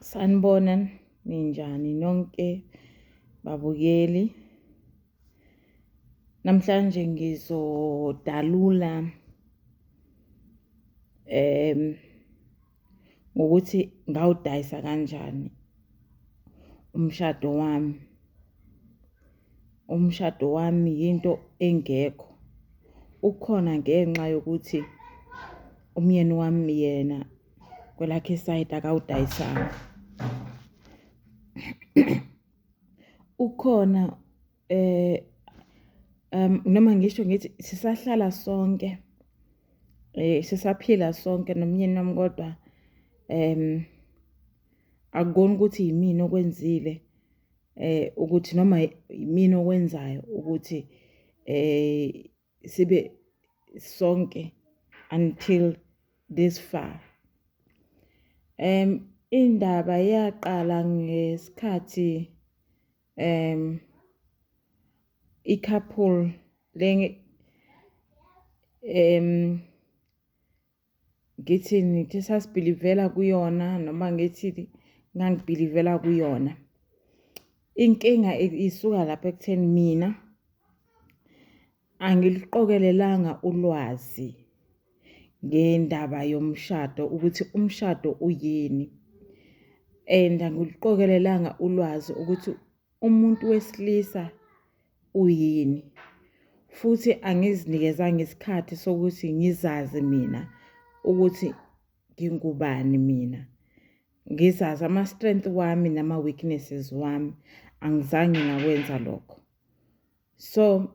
Sanibona ninjani nonke babukeli. Namhlanje ngizodalula ngokuthi ngawudayisa kanjani umshado wami. Umshado wami into engekho. Ukhona ngenxa yokuthi umyeni wami yena kwelakhe side akawudayisanga. Ukhona noma ngisho ngithi sisahlala sonke, sisaphila sonke nomyeni wami, kodwa akukona ukuthi yimina okwenzile ukuthi noma yimina okwenzayo ukuthi sibe sonke until this far. Indaba yaqala ngesikhathi i-couple ngithi sasibhilivela kuyona, noma ngithi ngangibhilivela kuyona. Inkinga isuka lapha ekutheni mina angiliqokelelanga ulwazi ngendaba yomshado, ukuthi umshado uyini, and angiliqokelelanga ulwazi ukuthi umuntu wesilisa uyini, futhi angizinikezanga isikhathi sokuthi ngizazi mina ukuthi ngingubani mina, ngizazi ama-strength wami nama-weaknesses wami. Angizange ngakwenza lokho. So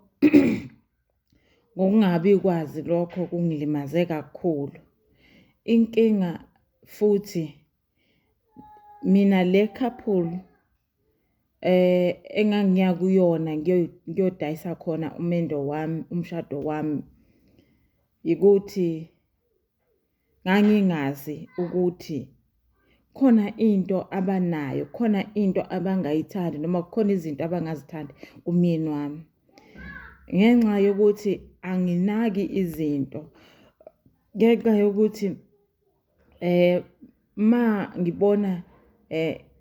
ngokungabi kwazi lokho kungilimaze kakhulu. Inkinga futhi mina le couple engangiya kuyona ngiyodayisa khona umendo wami, umshado wami, ukuthi ngangingazi ukuthi khona into abanayo, khona into abangayithandi, noma kukhona izinto abangazithandi kumyeni wami. Ngenxa yokuthi anginaki izinto, ngenxa yokuthi ma ngibona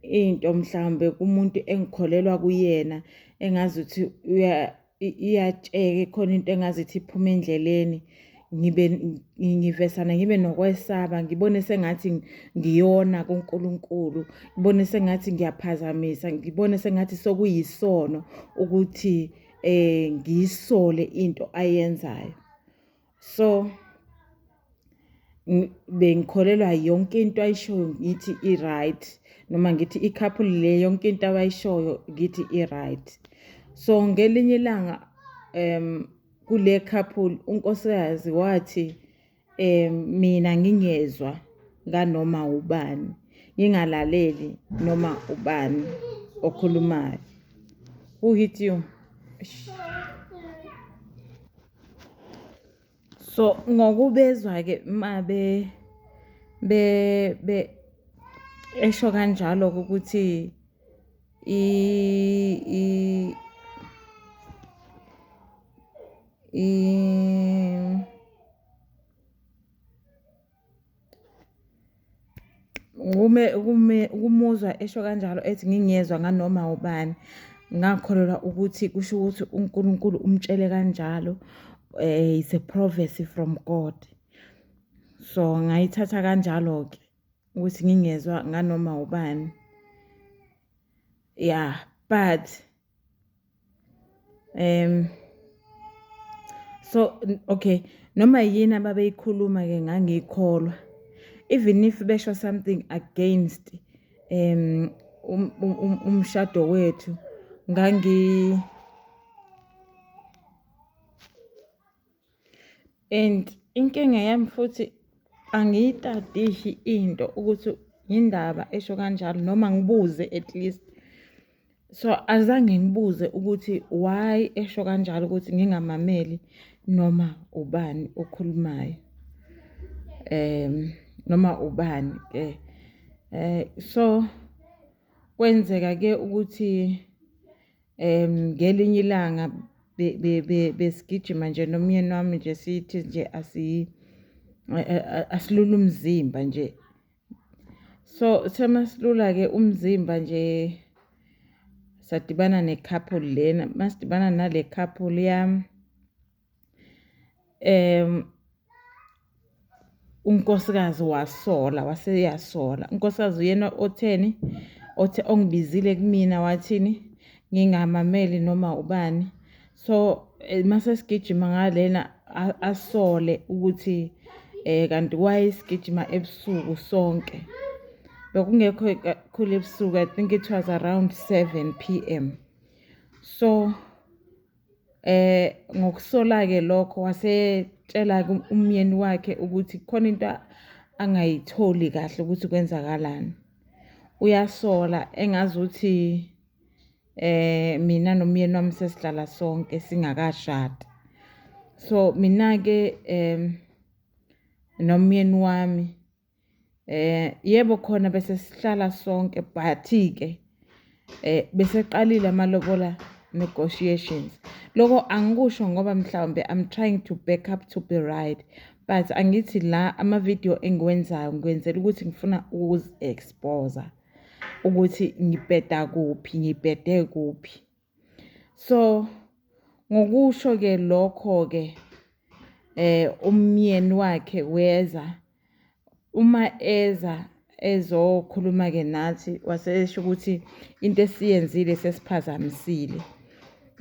into mhlawumbe kumuntu engikholelwa kuyena, engazi ukuthi iyatsheka, khona into engazi ukuthi iphuma endleleni, ngivesana ngibe nokwesaba, ngibone sengathi ngiyona kuNkulunkulu, ngibone sengathi ngiyaphazamisa, ngibone sengathi sokuyisono ukuthi ngiyisole into ayenzayo. So bengikholelwa yonke into ayishoyo ngithi i-right, noma ngithi i-couple le yonke into abayishoyo ngithi i-right. So ngelinye ilanga kule couple unkosikazi wathi mina ngingezwa nganoma ubani, ngingalaleli noma ubani okhulumayo. Who hit you? So ngokubezwa ke mabe esho kanjalo ukuthi ukumuzwa esho kanjalo ethi ngingezwa nganoma ubani, ngakholelwa ukuthi kusho ukuthi uNkulunkulu umtshele kanjalo, it's a prophecy from God. So ngayithatha kanjalo ke ukuthi ngingezwa nganoma ubani. Yeah, but so okay, noma yini ababeyikhuluma ke ngangikholwa, even if besho something against umshado wethu, and inkinga yami futhi angiyitadishi into ukuthi indaba esho kanjalo, noma ngibuze at least. So azange ngibuze ukuthi why esho kanjalo, ukuthi ngingamameli noma ubani okhulumayo, noma ubani ke. So kwenzeka ke ukuthi ngelinye ilanga besigijima nje nomyeni wami nje, sithi nje asilula umzimba nje. So semasilula ke umzimba nje sadibana ne-couple lena masidibana nale couple yami unkosikazi wasola waseyasola unkosikazi uyena otheni ongibizile kumina wathini ngingamameli noma ubani so mase sigijima ngalena asole ukuthi kanti wayesigijima ebusuku sonke bekungekho kakhulu ebusuku. I think it was around 7 p.m. So ngokusola ke lokho wasetshela umyeni wakhe ukuthi khona into angayitholi kahle ukuthi kwenzakalani. Uyasola engazuthi mina nomyeni wami sesihlala sonke singakashadi. So mina ke nomyeni wami yebo khona bese sihlala sonke but ke bese qalile amalobola negotiations. Lokho angikusho ngoba mhlawumbe I'm trying to back up to be right but angithi la ama video engiwenzayo ngikwenzela ukuthi ngifuna ukuzi-expose ukuthi ngibheda kuphi ngibhede kuphi. So ngokusho ke lokho ke umyeni wakhe weza uma ezokhuluma ke nathi wasesho ukuthi into esiyenzile sesiphazamisile.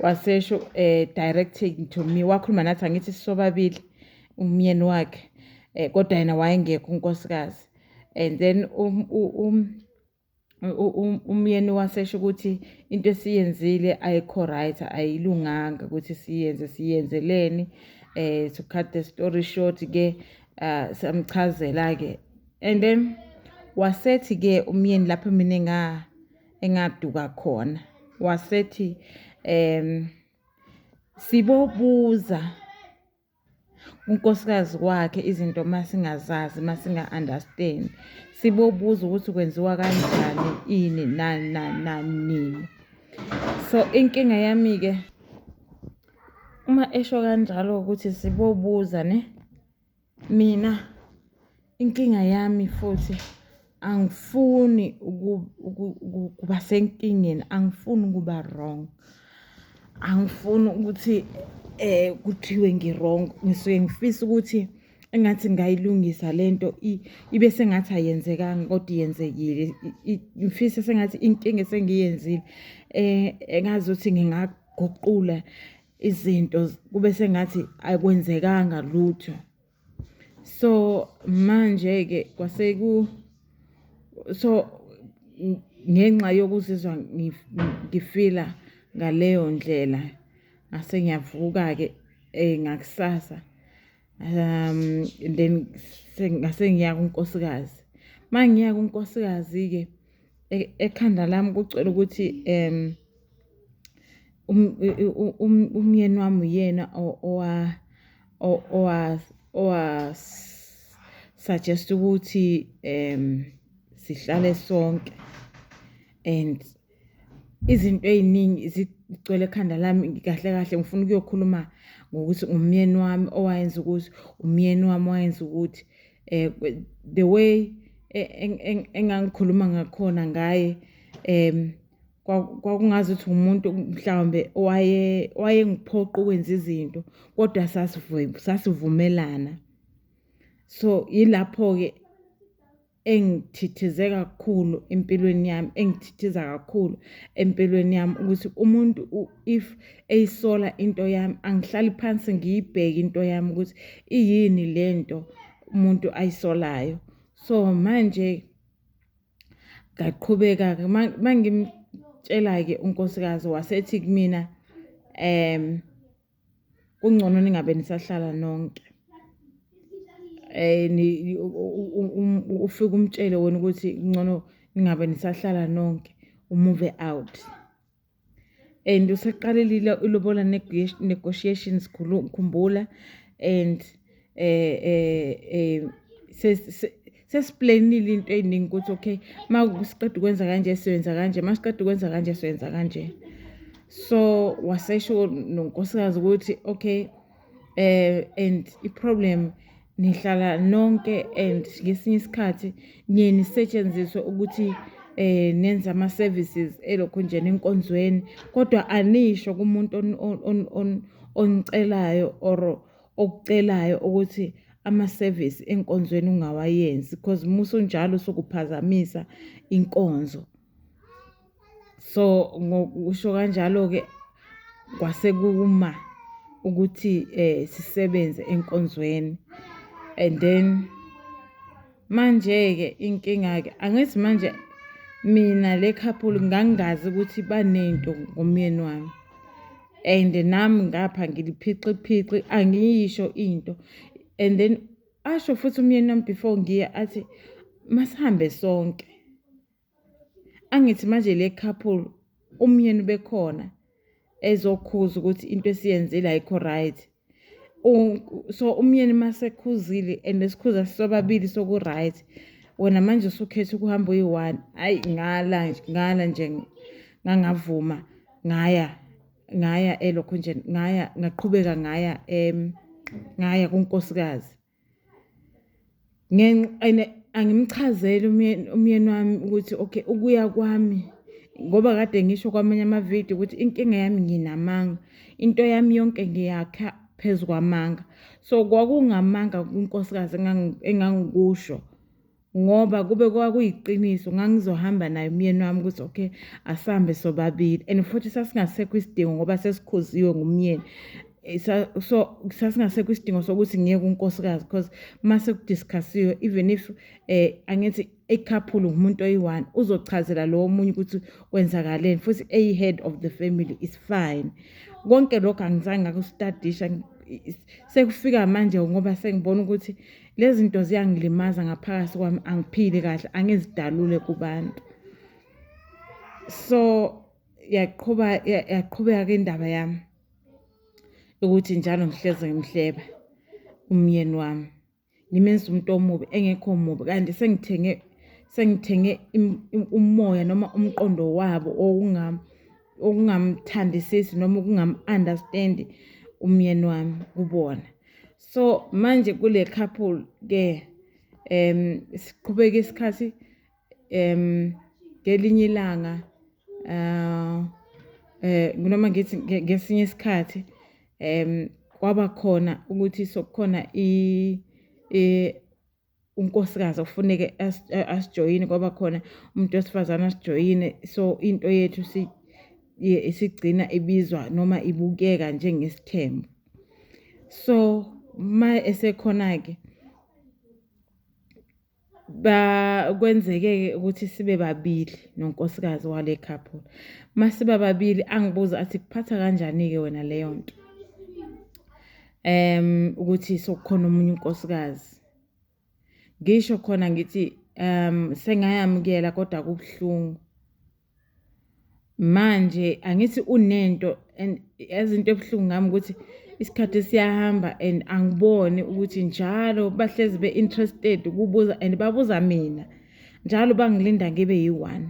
Wasesho directing to me wakhuluma nathi angithi sobabili umyeni wakhe kodwa yena wayengekho unkosikazi and then umyeni wasesho ukuthi into esiyenzile ayikho right ayilunganga ukuthi siyenzeleni to cut the story short ke samchazela ke and then wasethi ke umyeni lapho mina engaduka khona wasethi sibobuza unkosikazi wakhe izinto masingazazi masinga-understand sibobuza ukuthi kwenziwa kanjani ini nani. So inkinga yami ke uma esho kanjalo ukuthi sibobuza ne mina inkinga yami futhi angifuni ukuba senkingeni angifuni ukuba wrong angifuni ukuthi kuthiwe ngi-wrong ngisuke ngifisa ukuthi engathi ngayilungisa lento ibe sengathi ayenzekanga kodwa iyenzekile ngifisa sengathi inkinga esengiyenzile engazuthi ngingaguqula izinto kube sengathi akwenzekanga lutho. So manje ke so ngenxa yokuzizwa ngifila ngaleyo ndlela ngase ngiyavuka ke ngakusasa then ngase ngiya kunkosikazi mangiya kunkosikazi ke ekhanda lami kucela ukuthi umyeni wami uyena suggest ukuthi sihlale sonke and izinto eziningi zigcwele ekhanda lami kahle kahle ngifuna ukuyokhuluma ngokuthi umyeni wami owayenza ukuthi umyeni wami wayenza ukuthi the way engangikhuluma ngakhona ngaye kwakungazi ukuthi umuntu mhlawumbe wayengiphoqa ukwenza izinto kodwa sasivumelana. So yilapho ke engithithizeka kakhulu empilweni yami engithithiza kakhulu empilweni yami ukuthi umuntu if eyisola into yami angihlali phansi ngiyibheke into yami ukuthi iyini lento umuntu ayisolayo. So manje ngaqhubeka mangimtshela ke unkosikazi wasethi kumina kungcono ningabe nisahlala nonke ufike umtshele wena ukuthi ngcono ningabe nisahlala nonke move out and useqalile ilobola negotiations khumbula and sesiplanile into eyiningi ukuthi okay masiqeda ukwenza kanje siyenza kanje masiqeda ukwenza kanje siyenza kanje. So wasesho nonkosikazi ukuthi okay and iproblem nihlala nonke and ngesinye isikhathi niye nisetshenziswe ukuthi nenze ama-services elokhu njena enkonzweni, kodwa anisho kumuntu onicelayo or okucelayo ukuthi ama-service enkonzweni ungawayenzi, because musu njalo sokuphazamisa inkonzo. So ngokusho kanjalo-ke kwase kuma ukuthi sisebenze enkonzweni. And then manje-ke inkinga-ke angithi manje mina le couple ngangingazi ukuthi banento ngomyeni wami, and nami ngapha ngiliphiqiphiqi angiyisho into. And then asho futhi umyeni wami before ngiya athi masihambe sonke. Angithi manje le couple umyeni bekhona ezokhuza ukuthi into esiyenzile ayikho right. So umyeni masekhuzile and esikhuza sobabili soku-right, wena manje usukhetha ukuhamba uyi-one. Hayi ngala nje ngangavuma ngaya elokho nje ngaqhubeka ngaya kunkosikazi. Angimchazele umyeni wami ukuthi okay, ukuya kwami ngoba kade ngisho kwamanye amavidiyo ukuthi inkinga yami nginamanga, into yami yonke ngiyakha phezu kwamanga. So kwakungamanga kunkosikazi engangikusho, ngoba kube kwakuyiqiniso ngangizohamba naye umyeni wami ukuthi okay asihambe sobabili. And futhi sasingasekho isidingo ngoba sesikhuziwe ngumyeni, so sasingasekho isidingo sokuthi ngiye kunkosikazi, because mase kudiscussiwe even if angithi ecouple umuntu oyi-one uzochazela lo omunye ukuthi kwenzakaleni, futhi eyi-head of the family is fine. Konke lokho angizange ngakusitadisha. Sekufika manje ngoba sengibona ukuthi lezi zinto ziyangilimaza ngaphakathi kwami, angiphili kahle, angizidalule kubantu. So yaqhubeka ke indaba yami ukuthi njalo ngihleze ngimhleba umyeni wami, ngimenza umuntu omubi engekho mubi, kanti sengithenge umoya noma umqondo wabo okungamthandisisi noma ukungam-understand umyeni wami kubona. So manje kule couple ke siqhubeka isikhathi ngelinye ilanga noma ngithi ngesinye isikhathi kwaba khona ukuthi sokukhona unkosikazi ofuneke asijoyine, kwaba khona umuntu wesifazane asijoyine. So into yethu isigcina ibizwa noma ibukeka njengesithembu. So ma esekhona-ke kwenzeke ukuthi sibe babili nonkosikazi wale couple. Masiba babili angibuza athi kuphatha kanjani-ke wena leyo nto, ukuthi sokukhona omunye unkosikazi. Ngisho khona ngithi sengayamukela kodwa kubuhlungu. Manje angithi unento, and ezinto ebuhlungu ngami ukuthi isikhathi siyahamba and angibone ukuthi njalo bahlezi be-interested ukubuza, and babuza mina njalo bangilinda ngibe yi-one,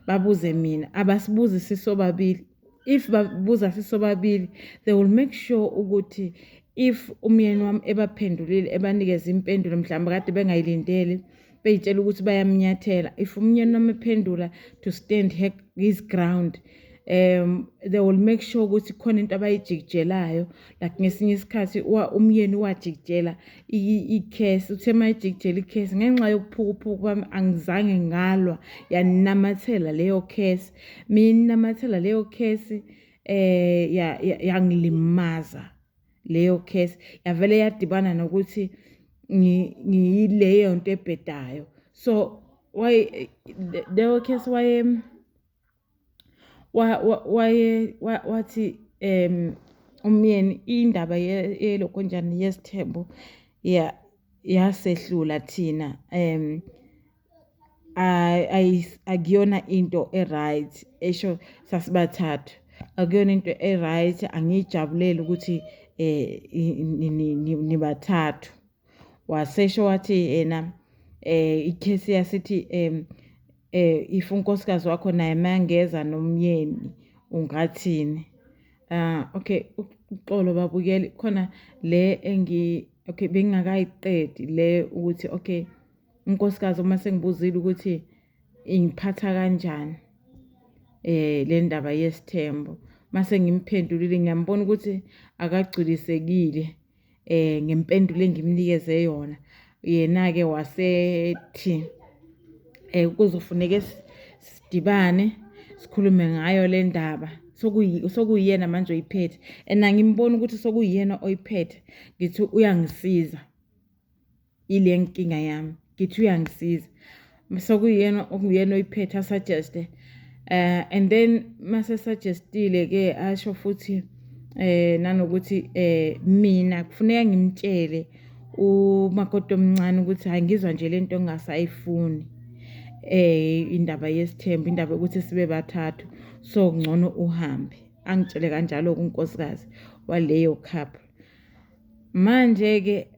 babuze mina, abasibuzi sisobabili. If babuza sisobabili, they will make sure ukuthi if umyeni wami ebaphendulile ebanikeza impendulo mhlawumbe kade bengayilindele, beyitshela ukuthi bayamnyathela, if umyeni wami ephendula to stand his ground, they will make sure ukuthi khona into abayijikijelayo. Like ngesinye isikhathi umyeni wajikijela ikhesi, uthe mayijikijela ikhesi ngenxa yokuphukuphuku kwami angizange ngalwa, yanamathela leyo khesi. Mina namathela leyo khesi yangilimaza leyo khesi, yavele yadibana nokuthi ngiyileyo nto ebhedayo. So leyo khesi wathi umyeni indaba yelokho njani yesithembu yasehlula thina, akuyona into e-right esho sasibathathu, akuyona into e-right, angiyijabuleli ukuthi nibathathu. Wasesho wathi yena ikhesi yasithi if unkosikazi wakho naye mangeza nomyeni ungathini. Okay, uxolo babukeli, khona le okay, bengingakayiqedi le ukuthi okay, unkosikazi uma sengibuzile ukuthi ingiphatha kanjani le ndaba yesithembu, mase ngimphendulile ngiyambona ukuthi akagculisekile ngempendulo engimnikeze yona. Yena-ke wasethi kuzofuneka sidibane sikhulume ngayo le ndaba, sokuyiyena manje oyiphethe, and angimboni ukuthi sokuyiyena oyiphethe. Ngithi uyangisiza ile nkinga yami, ngithi uyangisiza, sokuyiyena okuyena oyiphethe, asuggeste and then mase suggestile ke asho futhi nanokuthi mina kufuneka ngimtshele umakoti omncane ukuthi hayi ngizwa nje lento engasayifuni indaba yesithembu, indaba ukuthi sibe bathathu, so ngcono uhambe. Angitshele kanjalo kunkosikazi waleyo couple. Manje ke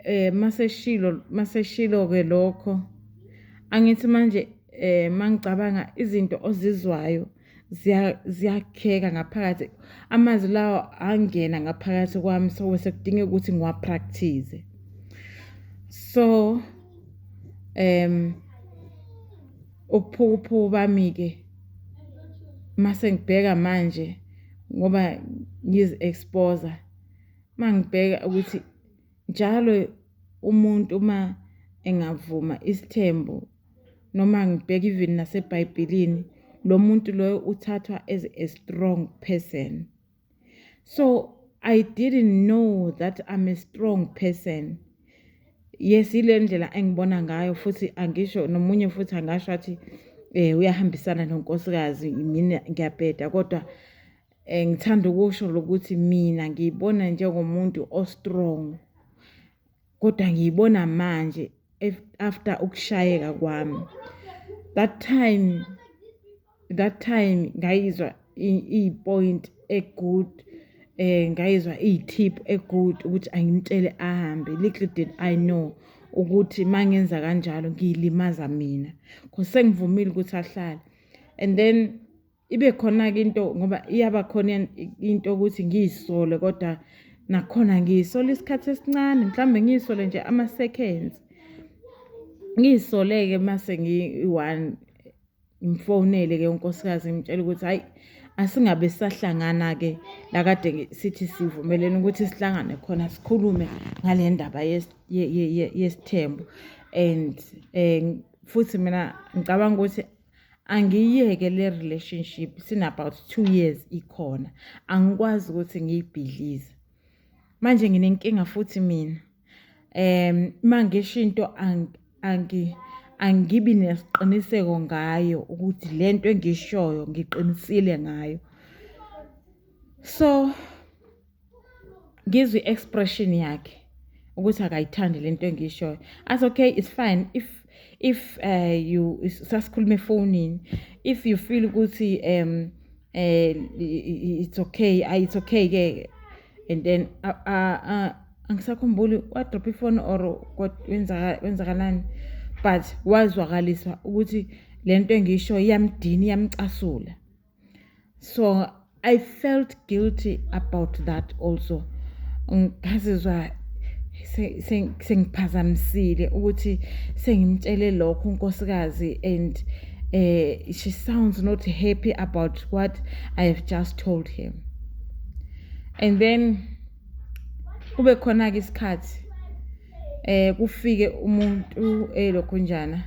maseshilo ke lokho, angithi manje mangicabanga izinto ozizwayo ziyakheka ngaphakathi, amazwi lawo angena ngaphakathi kwami, so sekudinga ukuthi ngiwapractice. So ubuphukuphuku bami-ke mase ngibheka manje ngoba ngizi-expose, mangibheka ukuthi njalo umuntu uma engavuma isithembu, noma ngibheka even naseBhayibhelini, lo muntu loyo uthathwa as a strong person. So I didn't know that I'm a strong person. Yes, ile ndlela engibona ngayo, futhi angisho nomunye futhi angasho athi uyahambisana nonkosikazi, mina ngiyabheda, kodwa ngithanda ukusho ukuthi mina ngiyibona njengomuntu o-strong, kodwa ngiyibona manje after ukushayeka kwami. That time ngayizwa i-point e-good, ngayizwa i-tip e-good ukuthi angimtshele ahambe. Little did I know ukuthi mangenza kanjalo ngiyilimaza mina, because sengivumile ukuthi ahlale. And then ibe khona-ke into, ngoba iyaba khona into ukuthi ngiyisole, kodwa nakhona ngiyisole isikhathi esincane, mhlawumbe ngiyisole nje ama-seconds. Ngiyisole-ke mase ngi-1 ngimfonele-ke unkosikazi ngimtshela ukuthi hayi asingabe sisahlangana-ke la kade sithi sivumelene ukuthi sihlangane khona sikhulume ngale ndaba yesithembu. And futhi mina ngicabanga ukuthi angiyeke le relationship, about 2 years ikhona, angikwazi ukuthi ngiyibhidlize. Manje nginenkinga futhi mina mangisho into angibi nesiqiniseko ngayo ukuthi lento engishoyo ngiqinisile ngayo. So ngizwe i-expression yakhe ukuthi akayithandi lento engishoyo. As okay, it's fine if you sasikhuluma efonini, if you feel ukuthi it's okay, it's okay ke. And then angisakhumbuli wadrop ifone or wenzakalani, but wazwakaliswa ukuthi lento engisho iyamdini, iyamcasula. So I felt guilty about that also. Ngazizwa sengiphazamisile ukuthi sengimtshele lokho unkosikazi, and she sounds not happy about what I have just told him. And then kube khona-ke isikhathi kufike umuntu lokhunjana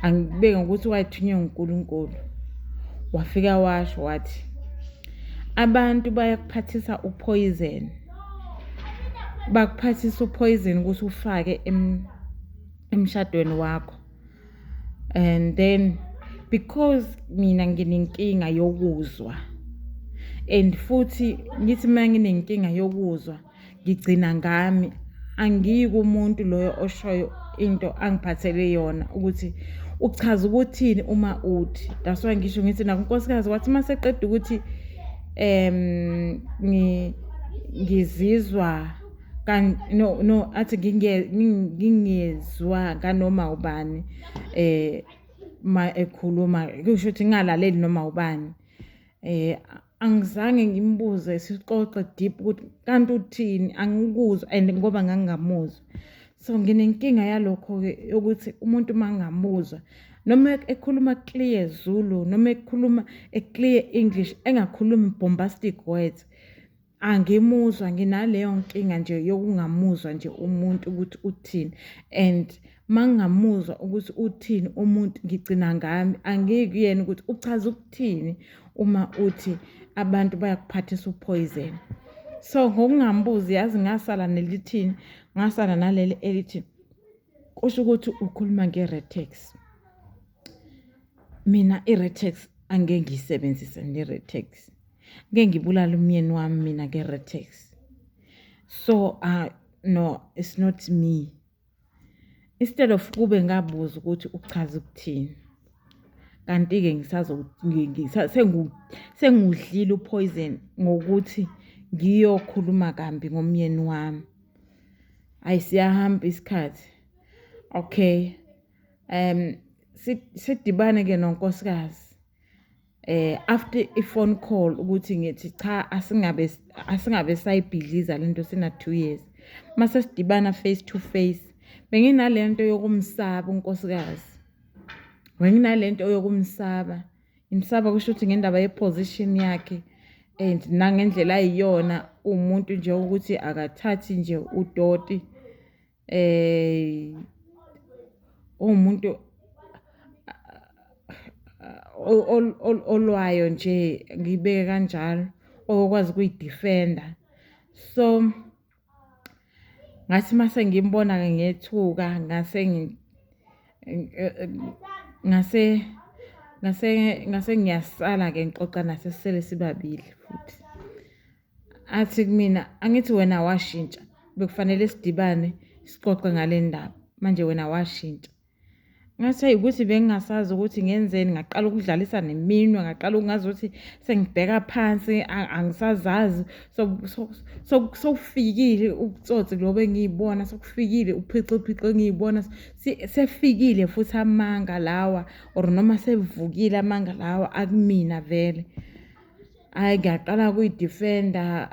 angibeke ngokuthi wayithunywe uNkulunkulu, wafika washo wathi abantu bayakuphathisa upoison, bakuphathisa upoison ukuthi ufake emshadweni wakho. And then because mina nginenkinga yokuzwa, and futhi ngithi manginenkinga yokuzwa ngigcina ngami, angiyi kumuntu loyo oshoyo into angiphathele yona ukuthi uchaza ukuthini uma uthi. That's why ngisho ngithi nakunkosikazi wathi maseqeda ukuthi ngizizwa no athi ngingezwa kanoma ubani ma ekhuluma, kusho ukuthi ngingalaleli noma ubani. angizange ngimbuze sixoxe deep ukuthi kanti uthini angikuzwa and ngoba ngangingamuzwa. So nginenkinga yalokho-ke yokuthi umuntu mangamuzwa noma ekhuluma clear Zulu noma ekhuluma clear English engakhulumi bombastic words angimuzwa, nginaleyo nkinga nje yokungamuzwa nje umuntu ukuthi uthini, and mangamuzwa ukuthi uthini umuntu ngigcina ngami angikuyena ukuthi uchaza ukuthini uma uthi abantu bayakuphathisa upoison. So ngokungambuzi yazi ngasala nelithini, ngasala naleli elithi kusho ukuthi ukhuluma nge-Retex. Mina i-Retex angeke ngiyisebenzise ne-Retex. Ngeke ngibulala umyeni wami mina nge-Retex. So no, it's not me. Instead of kube ngabuza ukuthi uchaza ukuthini. Kanti-ke sengudlile upoison ngokuthi ngiyokhuluma kambi ngomyeni wami. Siyahamba isikhathi. Okay. Sidibane ke nonkosikazi. After i-phone call ukuthi ngithi cha asingabe sayibhidliza lento sina 2 years. Mase sidibana face to face. Benginalento yokumsaba unkosikazi. Benginalento yokumsaba. Imsaba kusho ukuthi ngendaba yeposition yakhe and nangendlela ayiyona umuntu nje ukuthi akathathi nje udoti umuntu olwayo nje ngibeke kanjalo okwazi ukuyidefenda. So ngathi mase ngimbona ke ngethuka ngase ngiyasala ke ngixoxa naye sisele sibabili futhi. Athi kumina angithi wena washintsha, bekufanele sidibane sixoxe ngale ndaba, manje wena washintsha. Ngathi ukuthi bengingasazi ukuthi ngenzeni, ngaqala ukudlalisa neminwe, ngaqala ukungazi ukuthi sengibheka phansi angisazazi. Sokufikile ubutsotsi lobe ngiyibona, sokufikile uphiqiphiqe ngiyibona, sefikile futhi amanga lawa or noma sevukile amanga lawa akumina vele. Ngiyaqala kuyidefenda,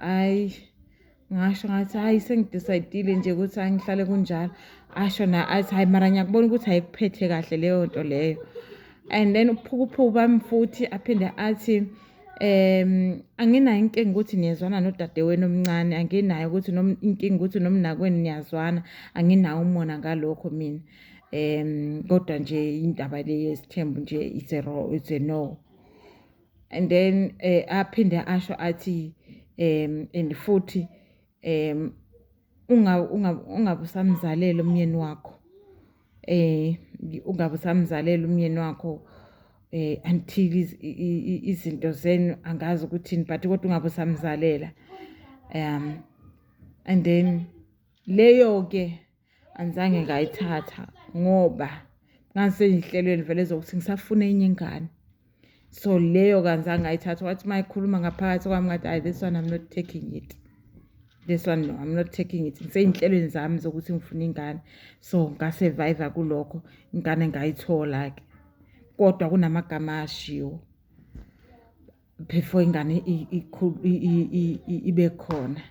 ngasho ngathi hayi sengidecidile nje ukuthi angihlale kunjalo. Asho na athi hayi mara ngiyakubona ukuthi ayikuphethe kahle leyo nto leyo. And then uphukuphuku bami futhi aphinde athi anginayo inkinga ukuthi niyazwana nodadewenu omncane, anginayo ukuthi inkinga ukuthi nomnakwenu niyazwana, anginawo umona ngalokho mina. Kodwa nje indaba le yesithembu nje it's a no. And then aphinde asho athi and futhi ungabusamzalela umyeni wakho. Ungabusamzalela umyeni wakho until izinto zenu angazi ukuthini but kodwa ungabusamzalela. And then leyo ke anzange ngayithatha ngoba ngangisehlelweni vele zokuthi ngisafuna enye ingane. So leyo kanzange ngayithatha wathi mayikhuluma ngaphakathi kwami ngathi this one I'm not taking it. This one no, I'm not taking it. Ngiseyinhlelweni zami zokuthi ngifuna ingane. So ngasurvive kulokho, ingane ngayithola ke. Kodwa kunamagama ashiwo before ingane ibe khona.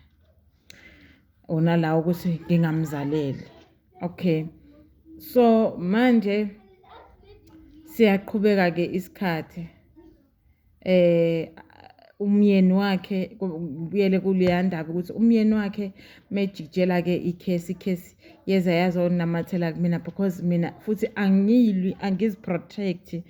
Ona la ukuthi ngingamzaleli. Okay. So manje siyaqhubeka ke isikhathi. Umyeni wakhe ubuyele kuleya ndaba ukuthi umyeni wakhe mejikjela ke ikhesi yeza yazonamathela kumina because mina futhi angilwi angiziprotect.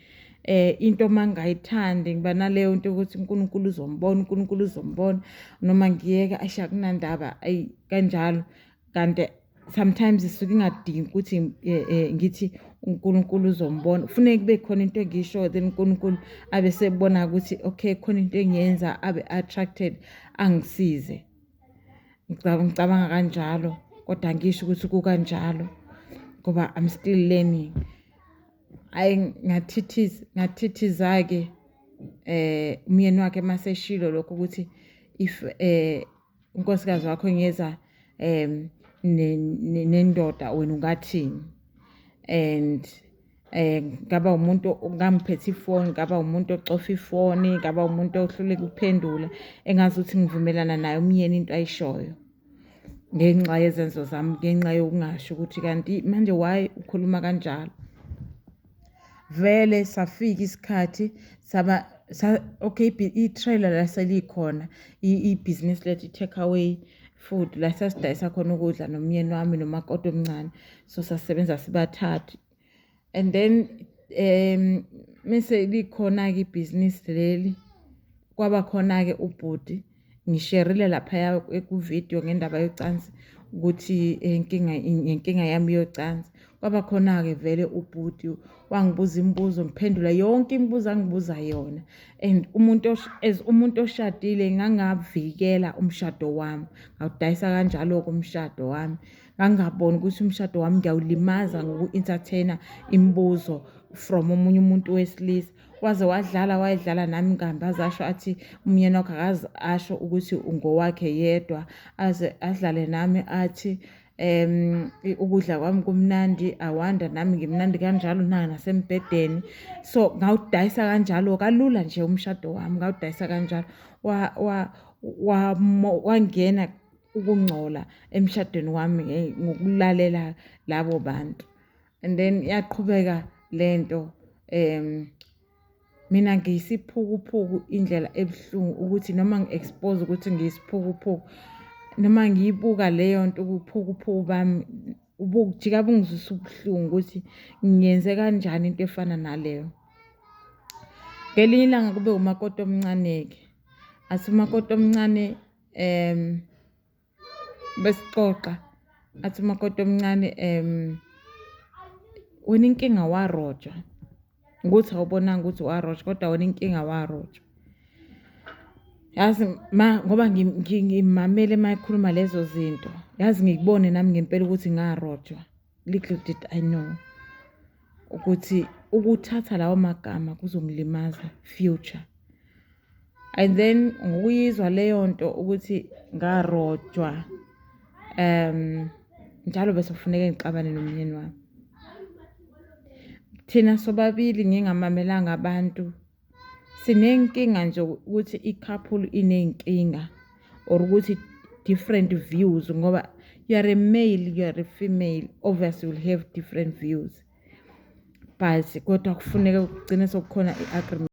Into mangayithandi ngiba naleyo nto ukuthi uNkulunkulu uzombona noma ngiyeka asha kunandaba kanjalo. Kanti sometimes isuke ingadingi ukuthi ngithi uNkulunkulu uzombona, kufanele kube khona into engisho then uNkulunkulu abe sebona ukuthi okay khona into engiyenza, abe attracted angisize. Ngicabanga kanjalo kodwa ngisho ukuthi kukanjalo ngoba I'm still learning. Ngathithiza ke umyeni wakhe maseshilo lokho ukuthi if unkosikazi wakho ngeza nendoda wena ungathini. And ngaba umuntu ongangiphethe ifoni, ngaba umuntu ocofa ifoni, ngaba umuntu ohluleka ukuphendula, engazi ukuthi ngivumelana naye umyeni into ayishoyo ngenxa yezenzo zami, ngenxa yokungasho ukuthi kanti manje why ukhuluma kanjalo. Vele safika isikhathi okay, i-trailer laselikhona, ibhizinisi lethu i-takeaway food la sasidayisa khona ukudla nomyeni wami nomakoti omncane, so sasebenza sibathathu. And then mese likhona-ke ibhizinisi leli, kwaba khona-ke ubhuti ngisherile laphaya ku-video ngendaba yocansi ukuthi inkinga yami yocansi. Kwaba khona-ke vele ubhuti wangibuza imibuzo, ngiphendula yonke imibuzo angibuza yona. And umuntu oshadile ngangavikela umshado wami, ngawudayisa kanjalo-ke umshado wami. Ngangaboni ukuthi umshado wami ngiyawulimaza ngoku-entertainer imibuzo from omunye umuntu wesilisa. Waze wayedlala nami ngihambe asho athi umyeni wakhe akaze asho ukuthi ungowakhe yedwa, aze adlale nami athi ukudla kwami kumnandi, awanda nami ngimnandi kanjalo nasembhedeni. So ngawudayisa kanjalo kalula nje umshado wami, ngawudayisa kanjalo. Wangena ukungcola emshadweni wami ngokulalela labo bantu. And then yaqhubeka lento, mina ngiyisiphukuphuku indlela ebuhlungu ukuthi noma ngi-expose ukuthi ngiyisiphukuphuku, noma ngiyibuka leyo nto ubuphukuphuku bami ubujika bungizwisa ubuhlungu ukuthi ngiyenze kanjani into efana naleyo. Ngelinye ilanga kube umakoti omncane-ke, athi umakoti omncane besixoxa, athi umakoti omncane wena inkinga warojwa, ukuthi awubonanga ukuthi warojwa kodwa wena inkinga warojwa. Yazi ngoba ngimamele emayikhuluma lezo zinto, yazi ngikubone nami ngempela ukuthi ngarojwa. Little did I know ukuthi ukuthatha lawo magama kuzongilimaza future. And then ngokuyizwa leyo nto ukuthi ngarojwa, njalo bese kufuneka ngixabane nomyeni wami. Thina sobabili ngingamamelanga abantu sinenkinga nje ukuthi i-couple inenkinga, or ukuthi different views, ngoba you are a male, you are a female, obviously will have different views, but kodwa kufuneka kugcine sokukhona i-agreement.